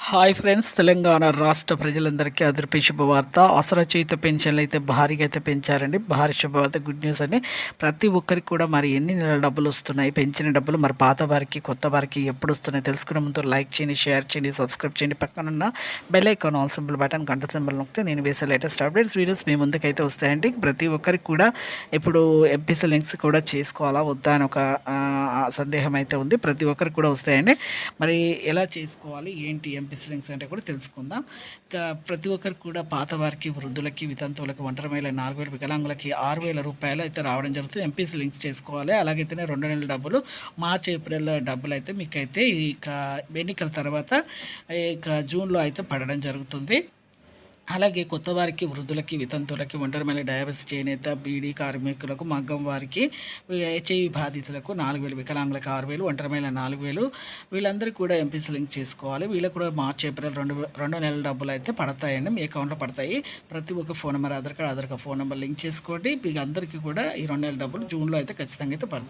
Hi friends, Telangana రాష్ట్ర ప్రజలందరికీ అదిరిపే శుభవార్త. ఆసరా చేయుత పెన్షన్లు అయితే భారీగా అయితే పెంచారండి. భారీ శుభవార్త, గుడ్ న్యూస్ అండి. ప్రతి ఒక్కరికి కూడా మరి ఎన్ని నెలల డబ్బులు వస్తున్నాయి, పెంచిన డబ్బులు మరి పాత వారికి కొత్త వారికి ఎప్పుడు వస్తున్నాయి తెలుసుకునే ముందు లైక్ చేయండి, షేర్ చేయండి, సబ్స్క్రైబ్ చేయండి. పక్కనున్న bell icon all symbol button గంట సింబల్ నొక్కితే నేను వేసే లేటెస్ట్ అప్డేట్స్ వీడియోస్ మీ ముందుకైతే వస్తాయండి. ప్రతి ఒక్కరికి కూడా ఇప్పుడు ఎంపీసీ లింక్స్ కూడా చేసుకోవాలా వద్దా అని ఒక సందేహం అయితే ఉంది. ప్రతి ఒక్కరికి కూడా వస్తాయండి. మరి ఎలా చేసుకోవాలి ఏంటి ఎంపీసీ లింక్స్ అంటే కూడా తెలుసుకుందాం. ఇంకా ప్రతి ఒక్కరికి కూడా పాత వారికి, వృద్ధులకి, వితంతువులకి, ఒంటరి మహిళ 4,000, వికలాంగులకి 6,000 రూపాయలు అయితే రావడం జరుగుతుంది. ఎంపీసీ లింక్స్ చేసుకోవాలి. అలాగైతేనే 2 నెలల డబ్బులు, మార్చి ఏప్రిల్ డబ్బులు అయితే మీకైతే ఇక ఎన్నికల తర్వాత ఇక జూన్లో అయితే పడడం జరుగుతుంది. అలాగే కొత్త వారికి, వృద్ధులకి, వితంతువులకి, ఒంటరి మహిళ, డయాబెటిస్, చేనేత, బీడీ కార్మికులకు, మగ్గం వారికి, హెచ్ఐవి బాధితులకు 4,000, వికలాంగులకు 6,000, ఒంటరి మహిళ 4,000 వీళ్ళందరికీ కూడా ఎంపీసీ లింక్ చేసుకోవాలి. వీళ్ళకి కూడా మార్చి ఏప్రిల్ రెండు నెలల డబ్బులు అయితే పడతాయండి, మీ అకౌంట్లో పడతాయి. ప్రతి ఒక్క phone number, Aadhaar card phone number link చేసుకోండి. మీకు అందరికీ కూడా ఈ 2 నెలల డబ్బులు జూన్లో అయితే ఖచ్చితంగా అయితే పడతాయి.